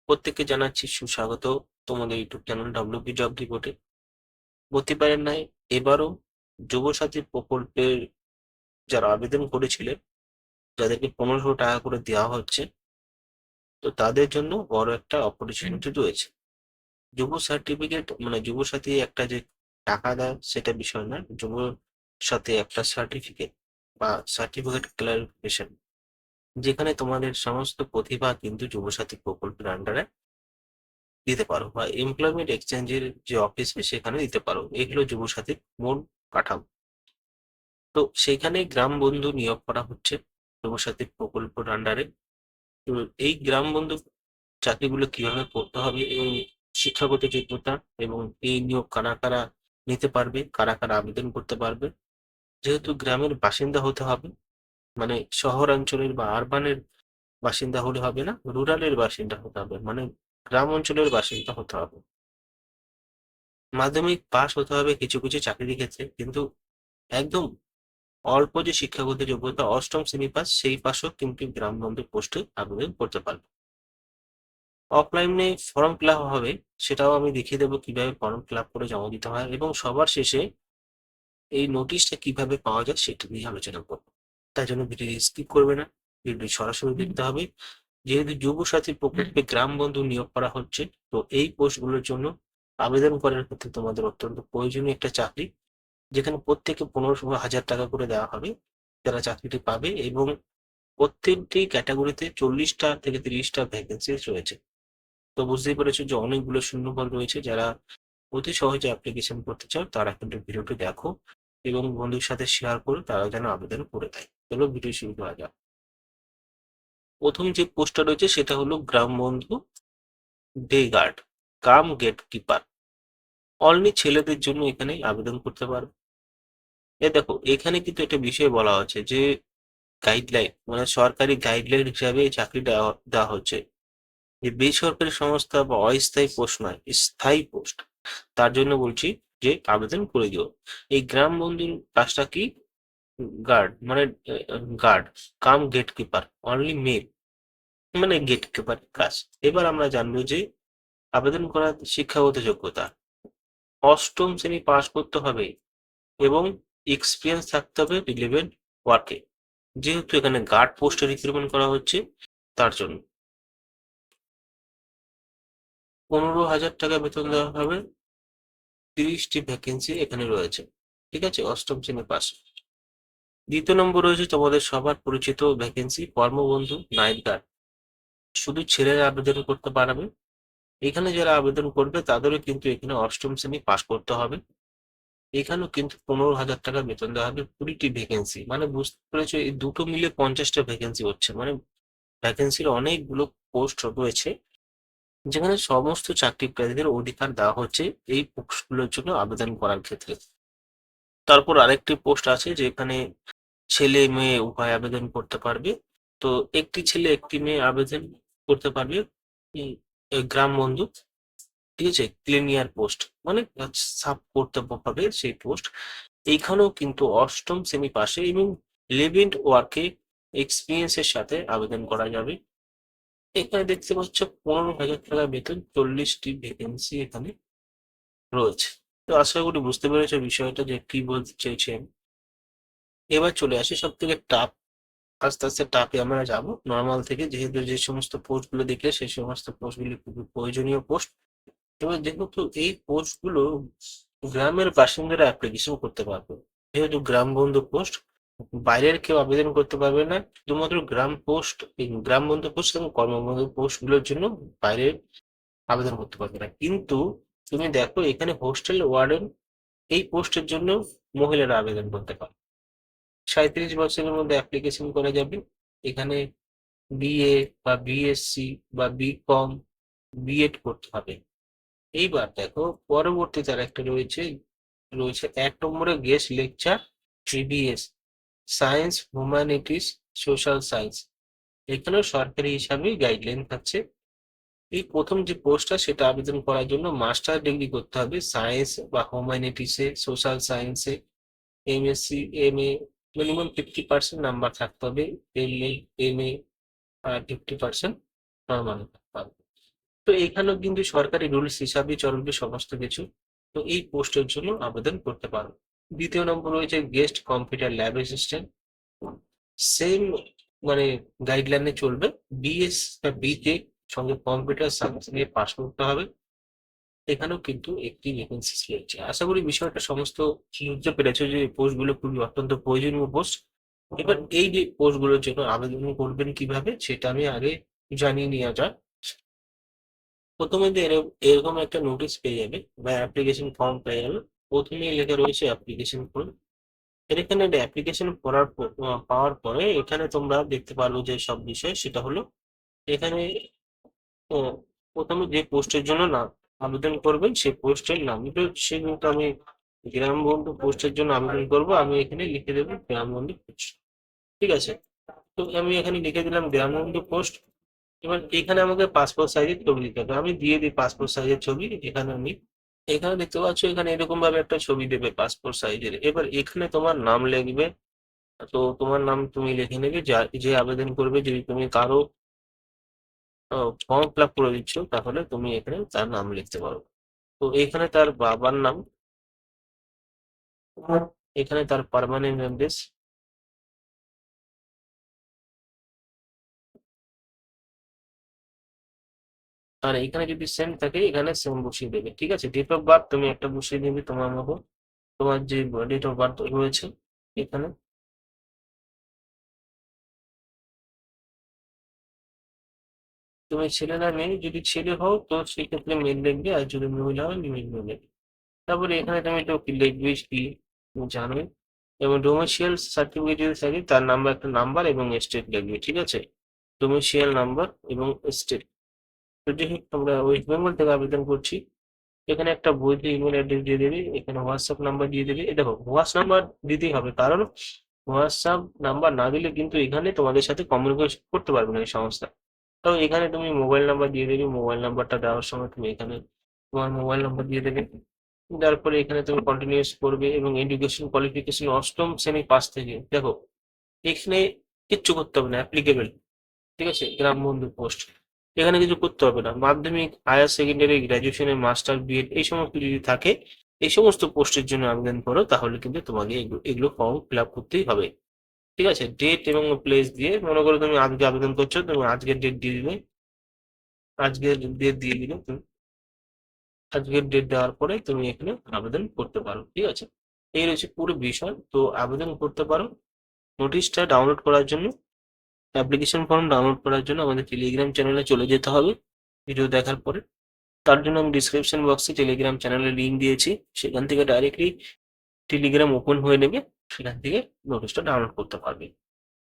প্রত্যেককে জানাচ্ছি সুস্বাগত তোমাদের ইউটিউব চ্যানেল ডব্লিউপি জব রিপোর্টে। প্রতিবারের ন্যায় এবারও যুবসাথী প্রকল্পের যারা আবেদন করেছিলেন, যাদেরকে 1500 টাকা করে দেওয়া হচ্ছে, তো তাদের জন্য বড় একটা অপরচুনিটি রয়েছে। যুব সার্টিফিকেট মানে যুবসাথী একটা যে টাকা দেয় সেটা বিষয় না, যুব সাথে একটা সার্টিফিকেট বা সার্টিফিকেট ক্লারিফিকেশন, যেখানে তোমাদের সমস্ত প্রতিভা কিন্তু যুবসাথী প্রকল্পের আন্ডারে দিতে পারো বা এমপ্লয়মেন্ট এক্সচেঞ্জের যে অফিসে সেখানে দিতে পারো। এগুলো যুবসাথীর মূল কাঠামো। তো সেখানে গ্রাম বন্ধু নিয়োগ করা হচ্ছে যুবসাথী প্রকল্পের আন্ডারে। তো এই গ্রাম বন্ধু চাকরিগুলো কিভাবে করতে হবে এবং শিক্ষাগত যোগ্যতা এবং এই নিয়োগ কারা কারা নিতে পারবে, কারা কারা আবেদন করতে পারবে। যেহেতু গ্রামের বাসিন্দা হতে হবে, মানে শহরাঞ্চলের বা আরবানের বাসিন্দা হলে হবে না, রুরালের বাসিন্দা হতে হবে, মানে গ্রাম অঞ্চলের বাসিন্দা হতে হবে। মাধ্যমিক পাস হতে হবে কিছু কিছু চাকরির ক্ষেত্রে, কিন্তু একদম অল্প যে শিক্ষাগত যোগ্যতা অষ্টম শ্রেণী পাস, সেই পাশও কিন্তু গ্রাম বন্ধু পোস্টে আবেদন করতে পারবে। অফলাইনে ফর্ম ফিল আপ হবে, সেটাও আমি দেখিয়ে দেবো কিভাবে ফর্ম ফিল আপ করে জমা দিতে হয়, এবং সবার শেষে এই নোটিশটা কিভাবে পাওয়া যায় সেটা নিয়ে আলোচনা করবো। তাই জন্য ভিডিও স্কিপ করবে না, ভিডিও সরাসরি দেখতে হবে। যেহেতু যুব সাথী প্রকল্পে গ্রাম বন্ধু নিয়োগ করা হচ্ছে, তো এই পোস্টগুলোর জন্য আবেদন করার ক্ষেত্রে তোমাদের অত্যন্ত প্রয়োজনীয় একটা চাকরি, যেখানে প্রত্যেকে 15,000 টাকা করে দেওয়া হবে যারা চাকরিটি পাবে, এবং প্রত্যেকটি ক্যাটাগরিতে 40টা থেকে 30টা ভ্যাকেন্সি রয়েছে। তো বুঝতেই পেরেছো যে অনেকগুলো শূন্যপদ রয়েছে। যারা অতি সহজে অ্যাপ্লিকেশন করতে চাও তারা কিন্তু ভিডিওটি দেখো এবং বন্ধুর সাথে শেয়ার করো, তারা যেন আবেদন করে দেয়। চলো ভিডিও শুরু করা যাক। প্রথম যে পোস্টটা রয়েছে সেটা হলো গ্রাম বন্ধু ডে গার্ড কাম গেট কিপার। অনলি ছেলেদের জন্য এখানে আবেদন করতে পারবে। দেখো এখানে কিন্তু একটা বিষয় বলা হচ্ছে যে গাইডলাইন, মানে সরকারি গাইডলাইন হিসাবে এই চাকরি দেওয়া দেওয়া হচ্ছে যে বেসরকারি সংস্থা বা অস্থায়ী পোস্ট নয়, স্থায়ী পোস্ট। তার জন্য বলছি যে আবেদন করে দিও। এই গ্রাম বন্ধুর কাজটা কি? গার্ড মানে গার্ড কাম গেট কিপার, অনলি মেল, মানে গেট কিপার কাজ। এবার আমরা জানবো যে আবেদন করার শিক্ষাগত যোগ্যতা অষ্টম শ্রেণী পাস করতে হবে এবং এক্সপিরিয়েন্স থাকতে হবে রিলেভেন্ট ওয়ার্কে। যেহেতু এখানে গার্ড পোস্টে রিক্রুটমেন্ট করা হচ্ছে, তার জন্য 15,000 টাকা বেতন দেওয়া হবে। 30টি ভ্যাকেন্সি এখানে রয়েছে, ঠিক আছে, অষ্টম শ্রেণী পাস। দ্বিতীয় নম্বর রয়েছে তোমাদের সবার পরিচিত ভ্যাকেন্সি কর্মবন্ধু নাইট গার্ড। শুধু ছেলেরা আবেদন করতে পারবে। এখানে যারা আবেদন করবে তাদেরও কিন্তু এখানে অষ্টম শ্রেণী পাস করতে হবে। এখানেও কিন্তু 15,000 টাকা বেতন দেওয়া হবে। 20টি ভ্যাকেন্সি, মানে বুঝতে পেরেছো, এই দুটো মিলে 50টা ভ্যাকেন্সি হচ্ছে, মানে ভ্যাকেন্সির অনেকগুলো পোস্ট রয়েছে, যেখানে সমস্ত চাকরি প্রার্থীদের অধিকার দেওয়া হচ্ছে এই পোস্টগুলোর জন্য আবেদন করার ক্ষেত্রে। তারপর আরেকটি পোস্ট আছে যেখানে ছেলে মেয়ে উভয় আবেদন করতে পারবে। তো একটি ছেলে একটি মেয়ে আবেদন করতে পারবে। উম, গ্রাম বন্ধু, ঠিক আছে, ক্লিনিয়ার পোস্ট, মানে সাব কর্তব্য পাবে সেই পোস্ট। এইখানেও কিন্তু অষ্টম শ্রেণী পাশে এবং লিভ-ইন ওয়ার্কে এক্সপিরিয়েন্সের সাথে আবেদন করা যাবে। এখানে দেখতে পাচ্ছ 15,000 টাকা বেতন, 40টি ভ্যাকেন্সি এখানে রয়েছে। তো আশা করি বুঝতে পেরেছো বিষয়টা যে কি বলতে চাইছি আমি। এবার চলে আসি সব থেকে টাফ, আস্তে আস্তে টাপে আমরা যাব নর্মাল থেকে, যেহেতু যে সমস্ত পোস্ট গুলো দেখলে সেই সমস্ত পোস্ট গুলি খুবই প্রয়োজনীয় পোস্ট। এবার যেহেতু এই পোস্ট গুলো গ্রামের বাসিন্দারা অ্যাপ্লিকেশন করতে পারবে, যেহেতু গ্রাম বন্ধু পোস্ট, বাইরের কেউ আবেদন করতে পারবে না। শুধুমাত্র গ্রাম পোস্ট, এই গ্রাম বন্ধু পোস্ট এবং কর্মবন্ধু পোস্ট গুলোর জন্য বাইরে আবেদন করতে পারবে না। কিন্তু তুমি দেখো এখানে হোস্টেল ওয়ার্ডেন এই পোস্টের জন্য মহিলারা আবেদন করতে পারে। 37 বছরের মধ্যে অ্যাপ্লিকেশন করা যাবে। এখানে বিএ বা বিএসসি বা বিকম, বিএড করতে হবে। এইবার দেখো পরবর্তীতে আর একটা রয়েছে, রয়েছে 1 নম্বরে guest lecture GBS, science humanities social science. এখানেও সরকারি হিসাবে গাইডলাইন থাকছে। এই প্রথম যে পোস্টটা সেটা আবেদন করার জন্য মাস্টার ডিগ্রি করতে হবে সায়েন্স বা হিউম্যানিটিসে, সোশ্যাল সায়েন্সে, এমএসসি, এমএ, মিনিমাম 50% নাম্বার থাকতে হবে। এমএ, আর 50% নর্মাল থাকতে হবে। তো এখানেও কিন্তু সরকারি রুলস হিসাবে চলবে সমস্ত কিছু। তো এই পোস্টের জন্য আবেদন করতে পারো। দ্বিতীয় নম্বর রয়েছে guest computer lab assistant. Same মানে গাইডলাইনে চলবে। বিএস বা বিটেক সঙ্গে কম্পিউটার সায়েন্স নিয়ে পাশ করতে হবে। এখানেও কিন্তু একটি ভ্যাকেন্সি রয়েছে। আশা করি বিষয়টা সমস্ত বুঝতে পেরেছো যে পোস্টগুলো খুবই অত্যন্ত প্রয়োজনীয় পোস্ট। এবার এই যে পোস্টগুলোর জন্য আবেদন করবেন কিভাবে সেটা আমি আগে জানিয়ে নেওয়া যাক। প্রথমে যে এরকম একটা নোটিশ পেয়ে যাবে বা অ্যাপ্লিকেশন ফর্ম পেয়ে যাবে। প্রথমেই লেখা রয়েছে অ্যাপ্লিকেশন ফর্ম। এর এখানে অ্যাপ্লিকেশন পাওয়ার পরে এখানে তোমরা দেখতে পারো যে সব বিষয় সেটা হলো এখানে আহ, প্রথমে যে পোস্টের জন্য নাম আবেদন করবেন সেই পোস্টের নাম সে কিন্তু আমি গ্রাম বন্ধু পোস্টের জন্য আবেদন করব, আমি এখানে লিখে দেবো গ্রাম বন্ধু পোস্ট। ঠিক আছে, তো আমি এখানে লিখে দিলাম গ্রাম বন্ধু পোস্ট। এবার এখানে আমাকে পাসপোর্ট সাইজের ছবি দিতে হবে, আমি দিয়ে দিই পাসপোর্ট সাইজের ছবি। এখানে আমি এখানে দেখতে পাচ্ছ এখানে এরকম ভাবে একটা ছবি দেবে পাসপোর্ট সাইজের। এবার এখানে তোমার নাম লিখবে। তো তোমার নাম তুমি লিখে নেবে, যে আবেদন করবে। যদি তুমি কারো ফর্ম ফিল আপ করে দিচ্ছ তাহলে তুমি এখানে তার নাম লিখতে পারো। তো এখানে তার বাবার নাম, এখানে তার পার্মানেন্ট অ্যাড্রেস, আর এখানে যদি সেম থাকে এখানে সেম বসিয়ে দেবে। ঠিক আছে, ডেট অফ বার্থ তুমি একটা বসিয়ে দেবে তোমার মতো, তোমার যে ডেট অফ বার্থ রয়েছে এখানে। তুমি ছেলে না মেয়ে, যদি ছেলে হও তো সেক্ষেত্রে মেল লিখবে, আর যদি মহিলা হয় মেল লিখবে। তারপরে এখানে তুমি তো কি লিখবে কি তুমি জানোই। এবং ডোমেসিয়াল সার্টিফিকেট যদি থাকে তার নাম্বার, একটা নাম্বার এবং স্টেট লিখবে। ঠিক আছে, ডোমেসিয়াল নাম্বার এবং স্টেট। তো যাই হোক, আমরা ওয়েস্ট বেঙ্গল থেকে আবেদন করছি। এখানে একটা বৈধ ইমেল অ্যাড্রেস দিয়ে দেবে, এখানে হোয়াটসঅ্যাপ নাম্বার দিয়ে দেবে। দেখো হোয়াটসঅ্যাপ নাম্বার দিতেই হবে, কারণ হোয়াটসঅ্যাপ নাম্বার না দিলে কিন্তু এখানে তোমাদের সাথে কমিউনিকেশন করতে পারবে না এই সংস্থা। তো এখানে তুমি মোবাইল নাম্বার দিয়ে দেবে, মোবাইল নাম্বারটা দেওয়ার সময় তুমি এখানে তোমার মোবাইল নাম্বার দিয়ে দেবে। তারপরে এখানে তুমি কন্টিনিউস করবে এবং এডুকেশন কোয়ালিফিকেশন অষ্টম শ্রেণী পাস থেকে। দেখো এখানে কিচ্ছু করতে হবে না, অ্যাপ্লিকেবল। ঠিক আছে, গ্রাম বন্ধু পোস্ট, এখানে কিছু করতে হবে না। মাধ্যমিক, হায়ার সেকেন্ডারি, গ্রাজুয়েশনের মাস্টার, বিএড এই সমস্ত যদি থাকে এই সমস্ত পোস্টের জন্য আবেদন করো, তাহলে কিন্তু তোমাকে এগুলো এগুলো ফর্ম ফিল আপ করতেই হবে। ঠিক আছে, ডেট এবং প্লেস দিয়ে, মনে করো তুমি আজকে আবেদন করছো, তুমি আজকের ডেট দিয়ে দিলে, আজকের ডেট দিয়ে দিলে তুমি আজকের ডেট দেওয়ার পরে তুমি এখানে আবেদন করতে পারো। ঠিক আছে, এই রয়েছে পুরো বিষয়। তো আবেদন করতে পারো। নোটিশটা ডাউনলোড করার জন্য, অ্যাপ্লিকেশন ফর্ম ডাউনলোড করার জন্য আমাদের টেলিগ্রাম চ্যানেলে চলে যেতে হবে ভিডিও দেখার পরে। তার জন্য আমি ডিসক্রিপশন বক্সে টেলিগ্রাম চ্যানেলের লিঙ্ক দিয়েছি, সেখান থেকে ডাইরেক্টলি টেলিগ্রাম ওপেন হয়ে নেবে, সেখান থেকে নোটিশটা ডাউনলোড করতে পারবে।